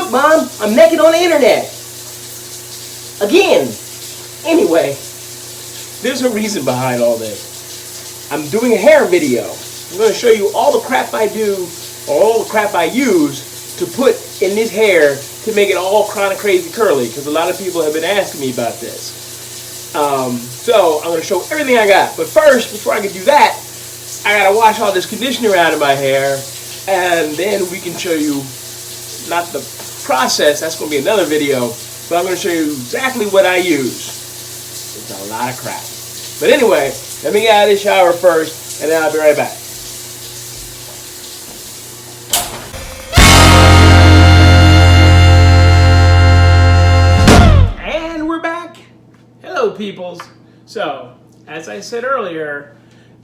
look, Mom, I'm naked on the internet. Again. Anyway, there's a reason behind all this. I'm doing a hair video. I'm going to show you all the crap I do, or all the crap I use to put in this hair to make it all kind of crazy curly, because a lot of people have been asking me about this. So I'm going to show everything I got. But first, before I can do that, I got to wash all this conditioner out of my hair, and then we can show you, not the process, that's going to be another video, but I'm going to show you exactly what I use. It's a lot of crap. But anyway, let me get out of the shower first, and then I'll be right back. And we're back. Hello, peoples. So, as I said earlier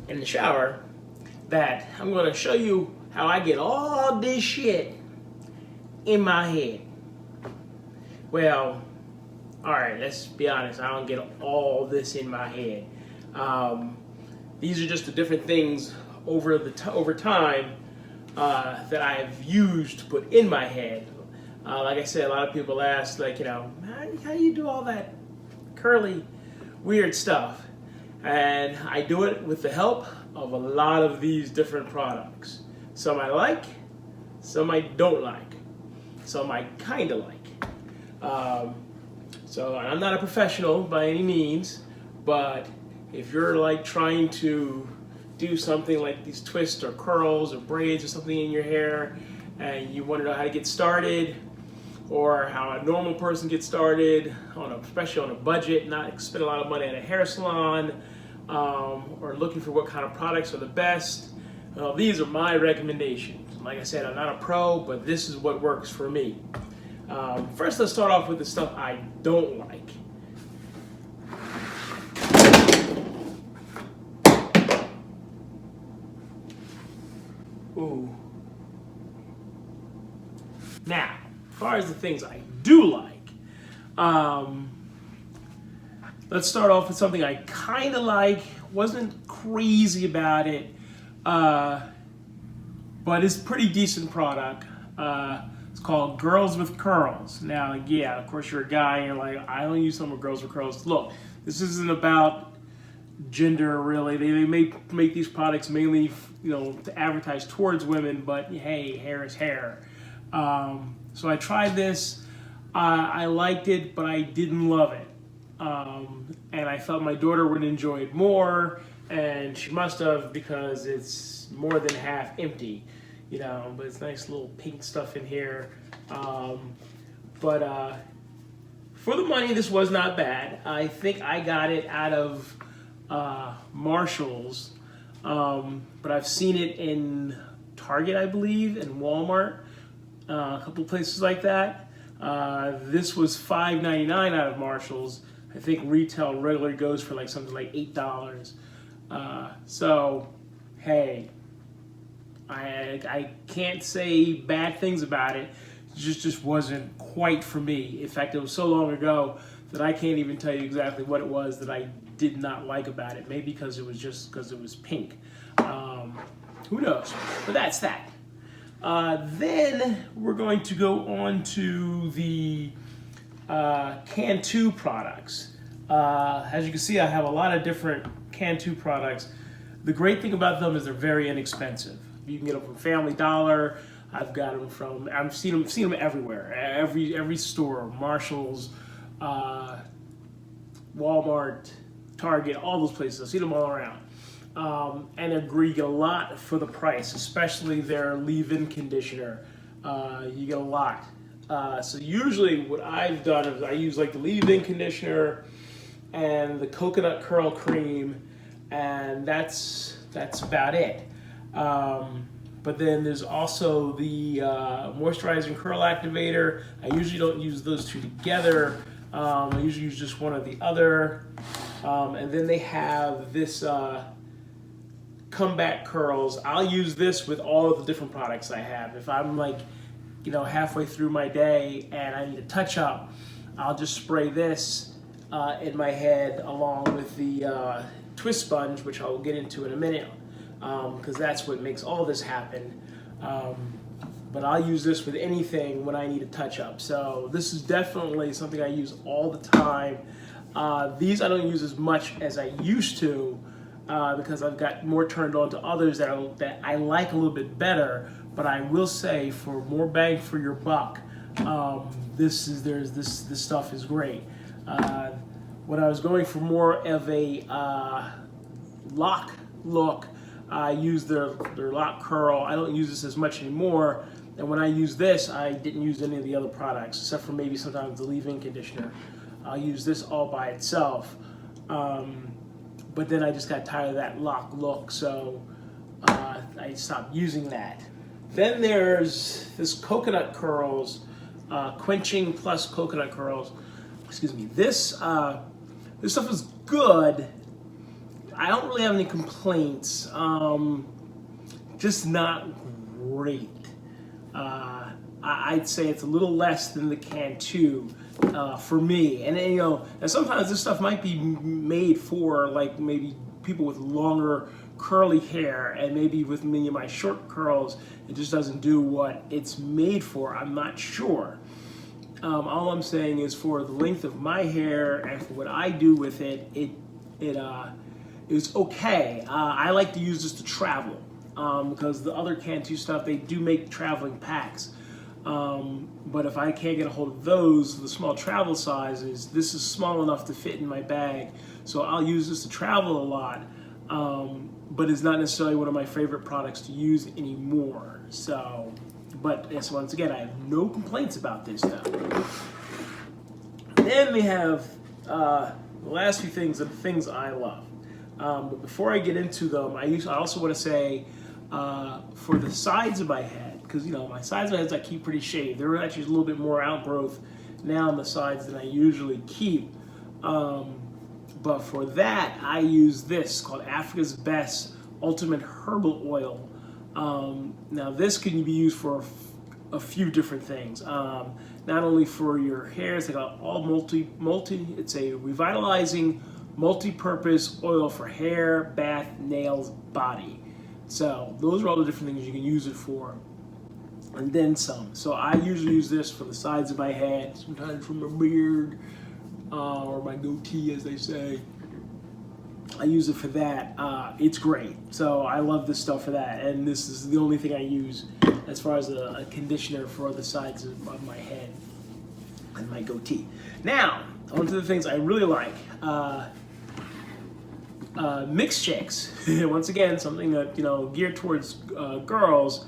in the shower, that I'm going to show you how I get all this shit in my head. Well, alright, let's be honest, I don't get all this in my head. These are just the different things over time that I've used to put in my head. Like I said, a lot of people ask, like, you know, how do you do all that curly, weird stuff? And I do it with the help of a lot of these different products. Some I like, some I don't like, some I kind of like. So I'm not a professional by any means, but if you're like trying to do something like these twists or curls or braids or something in your hair, and you want to know how to get started, or how a normal person gets started, especially on a budget, not spend a lot of money at a hair salon, or looking for what kind of products are the best, these are my recommendations. Like I said, I'm not a pro, but this is what works for me. First, let's start off with the stuff I don't like. Ooh. Now, as far as the things I do like, let's start off with something I kind of like. Wasn't crazy about it, but it's a pretty decent product. It's called Girls with Curls. Now, yeah, of course you're a guy and you're like, I only use some of Girls with Curls. Look, this isn't about gender really. They make these products mainly, to advertise towards women, but hey, hair is hair. So I tried this. I liked it, but I didn't love it. And I felt my daughter would enjoy it more, and she must have, because it's more than half empty. But it's nice little pink stuff in here. But for the money, this was not bad. I think I got it out of Marshall's, but I've seen it in Target, I believe, and Walmart, a couple places like that. This was $5.99 out of Marshall's. I think retail regularly goes for like something like $8. So, hey. I can't say bad things about it. It just wasn't quite for me. In fact, it was so long ago that I can't even tell you exactly what it was that I did not like about it. Maybe because it was pink. Who knows? But that's that. Then we're going to go on to the Cantu products. As you can see, I have a lot of different Cantu products. The great thing about them is they're very inexpensive. You can get them from Family Dollar. I've seen them everywhere. Every store, Marshall's, Walmart, Target, all those places. I've seen them all around. And you get a lot for the price, especially their leave-in conditioner. You get a lot. So usually what I've done is I use like the leave-in conditioner and the coconut curl cream, and that's about it. But then there's also the moisturizing curl activator. I usually don't use those two together. I usually use just one or the other. And then they have this comeback curls. I'll use this with all of the different products I have. If I'm like, halfway through my day and I need a touch up, I'll just spray this in my head along with the twist sponge, which I'll get into in a minute, because that's what makes all this happen. but I'll use this with anything when I need a touch up. So this is definitely something I use all the time. These I don't use as much as I used to because I've got more turned on to others that I like a little bit better. But I will say, for more bang for your buck, this stuff is great. When I was going for more of a lock look, I use their lock curl. I don't use this as much anymore. And when I use this, I didn't use any of the other products, except for maybe sometimes the leave-in conditioner. I'll use this all by itself. But then I just got tired of that lock look, so I stopped using that. Then there's this coconut curls, quenching plus coconut curls. Excuse me. This stuff is good. I don't really have any complaints. Just not great. I'd say it's a little less than the Cantu for me. And you know, and sometimes this stuff might be made for like maybe people with longer curly hair, and maybe with me and my short curls, it just doesn't do what it's made for. I'm not sure. All I'm saying is, for the length of my hair and for what I do with it, it is okay. I like to use this to travel because the other Cantu stuff, they do make traveling packs. But if I can't get a hold of those, the small travel sizes, this is small enough to fit in my bag. So I'll use this to travel a lot. But it's not necessarily one of my favorite products to use anymore. So, but yes, once again, I have no complaints about this stuff. Then we have the last few things, are the things I love. But before I get into them, I also want to say for the sides of my head, because you know my sides of my heads I keep pretty shaved. There are actually a little bit more outgrowth now on the sides than I usually keep. But for that, I use this called Africa's Best Ultimate Herbal Oil. Now this can be used for a few different things. Not only for your hair, it's got all it's a revitalizing, multi-purpose oil for hair, bath, nails, body. So those are all the different things you can use it for, and then some. So I usually use this for the sides of my head, sometimes for my beard, or my goatee, as they say. I use it for that. It's great. So I love this stuff for that. And this is the only thing I use as far as a conditioner for the sides of my head and my goatee. Now, on to the things I really like. Mixed chicks. Once again, something that, you know, geared towards girls,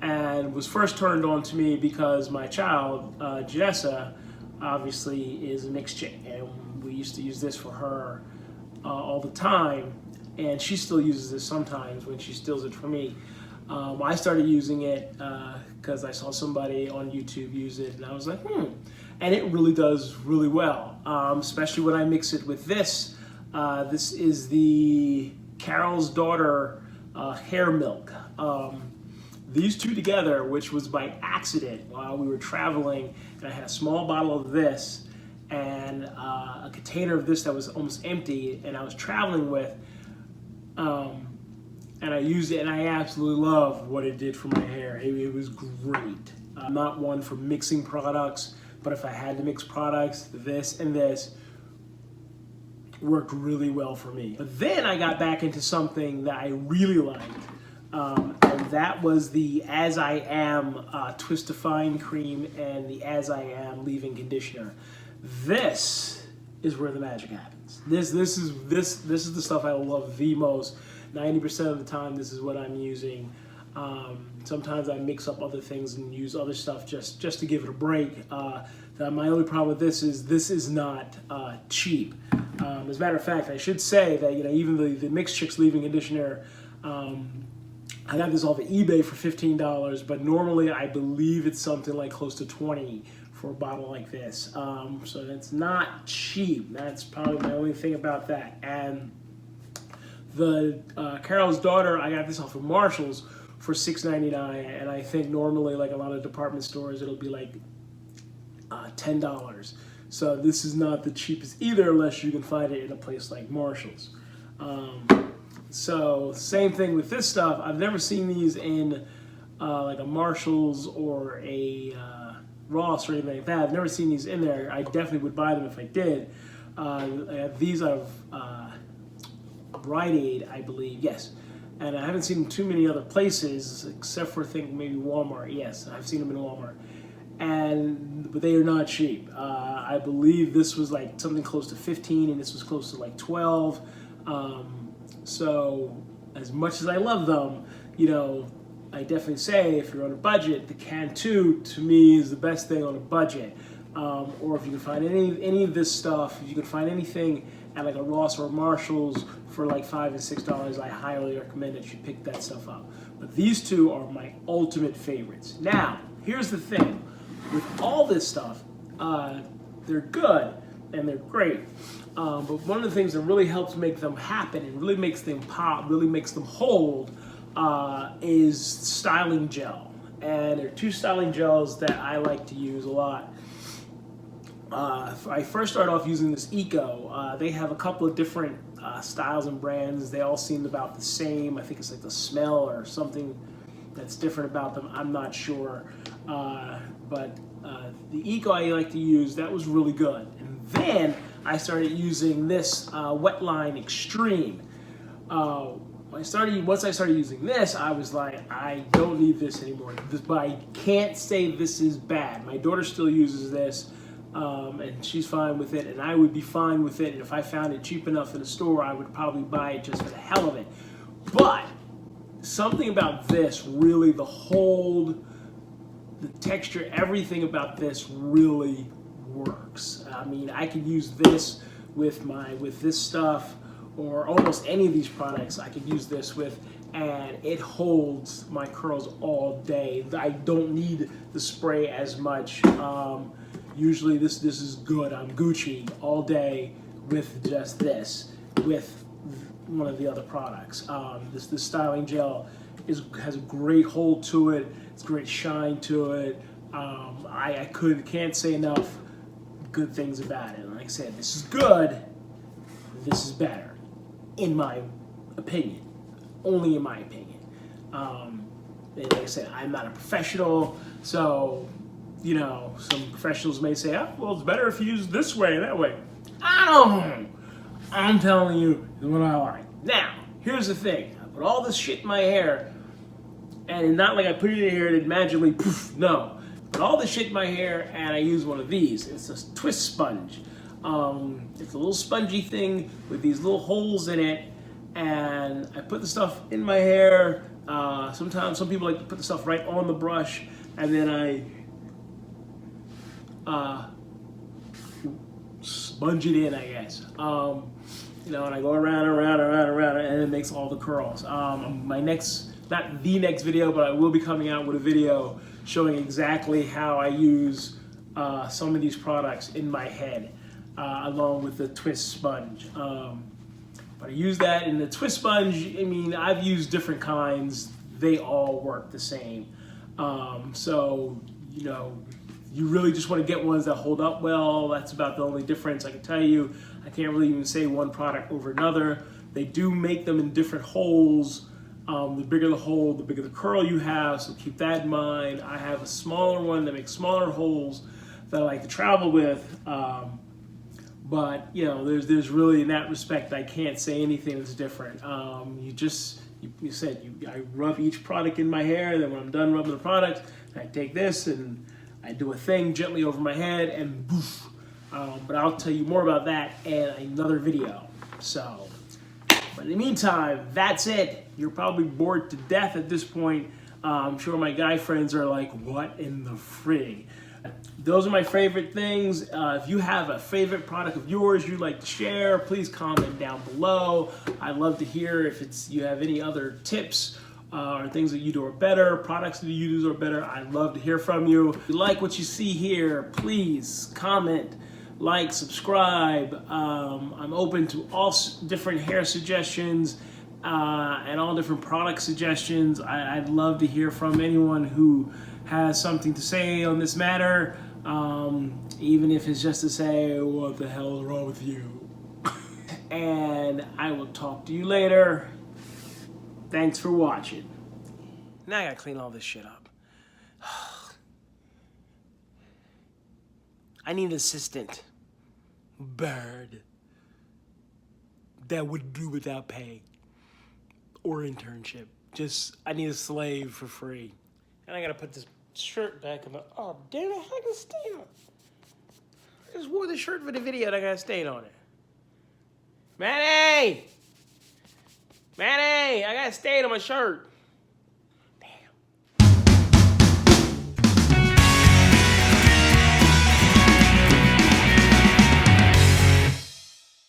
and was first turned on to me because my child, Janessa, obviously is a mixed chick, and we used to use this for her all the time, and she still uses this sometimes when she steals it from me. I started using it because I saw somebody on YouTube use it, and I was like, and it really does really well, especially when I mix it with this. This is the Carol's Daughter hair milk. These two together, which was by accident while we were traveling, and I had a small bottle of this and a container of this that was almost empty, and I was traveling with, and I used it, and I absolutely love what it did for my hair. It was great. I'm not one for mixing products, but if I had to mix products, this and this worked really well for me. But then I got back into something that I really liked, and that was the As I Am Twist-A-Fine Cream and the As I Am Leave-In Conditioner. This is where the magic happens. This is the stuff I love the most. 90% of the time, this is what I'm using. Sometimes I mix up other things and use other stuff just to give it a break. My only problem with this is not cheap. As a matter of fact, I should say that, you know, even the Mixed Chicks Leave-In Conditioner, I got this off of eBay for $15, but normally I believe it's something like close to $20 for a bottle like this. So that's not cheap. That's probably my only thing about that. And the Carol's Daughter, I got this off of Marshall's for $6.99, and I think normally, like a lot of department stores, it'll be like $10. So this is not the cheapest either, unless you can find it in a place like Marshall's. So same thing with this stuff. I've never seen these in like a Marshall's or a Ross or anything like that. I've never seen these in there. I definitely would buy them if I did. These are Rite Aid, I believe, yes. And I haven't seen them too many other places, except for I think maybe Walmart. Yes, I've seen them in Walmart. But they are not cheap. I believe this was like something close to 15 and this was close to like 12. So as much as I love them, you know, I definitely say if you're on a budget, the Can 2 to me is the best thing on a budget. Or if you can find any of this stuff, if you can find anything at like a Ross or a Marshall's for like $5 and $6, I highly recommend that you pick that stuff up. But these two are my ultimate favorites. Now, here's the thing. With all this stuff, they're good and they're great. But one of the things that really helps make them happen and really makes them pop, really makes them hold, is styling gel. And there are two styling gels that I like to use a lot. I first started off using this Eco. They have a couple of different styles and brands. They all seem about the same. I think it's like the smell or something that's different about them. I'm not sure. But the Eco I like to use, that was really good. And then I started using this Wetline Extreme. Once I started using this, I was like, I don't need this anymore. But I can't say this is bad. My daughter still uses this. And she's fine with it, and I would be fine with it. And if I found it cheap enough in a store, I would probably buy it just for the hell of it. But something about this, really, the hold, the texture, everything about this really works. I mean, I could use this with this stuff, or almost any of these products I could use this with, and it holds my curls all day. I don't need the spray as much. Usually this is good. I'm Gucci all day with just this, with one of the other products. This styling gel has a great hold to it. It's great shine to it. I can't say enough good things about it. And like I said, this is good. This is better, in my opinion. Only in my opinion. And like I said, I'm not a professional, so. You know, some professionals may say, oh, well, it's better if you use this way and that way. I don't know. I'm telling you what I like. Now, here's the thing. I put all this shit in my hair, and not like I put it in here and it magically, poof, no. I put all this shit in my hair, and I use one of these. It's a twist sponge. It's a little spongy thing with these little holes in it, and I put the stuff in my hair. Sometimes some people like to put the stuff right on the brush, and then I sponge it in, I guess. You know, and I go around, and it makes all the curls. My next, not the next video, but I will be coming out with a video showing exactly how I use some of these products in my head, along with the twist sponge. But I use that in the twist sponge. I mean, I've used different kinds. They all work the same. So, you know, you really just want to get ones that hold up well. That's about the only difference I can tell you. I can't really even say one product over another. They do make them in different holes. The bigger the hole, the bigger the curl you have, so keep that in mind. I have a smaller one that makes smaller holes that I like to travel with. But, you know, there's really, in that respect, I can't say anything that's different. You said, I rub each product in my hair, and then when I'm done rubbing the product, I take this and I do a thing gently over my head and boof. But I'll tell you more about that in another video. So, but in the meantime, that's it. You're probably bored to death at this point. I'm sure my guy friends are like, what in the frig? Those are my favorite things. If you have a favorite product of yours you'd like to share, please comment down below. I'd love to hear if you have any other tips or things that you do are better, products that you use are better. I'd love to hear from you. If you like what you see here, please comment, like, subscribe. I'm open to all different hair suggestions and all different product suggestions. I'd love to hear from anyone who has something to say on this matter, even if it's just to say, what the hell is wrong with you? And I will talk to you later. Thanks for watching. Now I gotta clean all this shit up. I need an assistant. Bird. That would do without pay. Or internship. I need a slave for free. And I gotta put this shirt back in the... Oh, damn it, I got a stain on it. I just wore the shirt for the video and I got a stain on it. Manny! Manny! I got a stain on my shirt.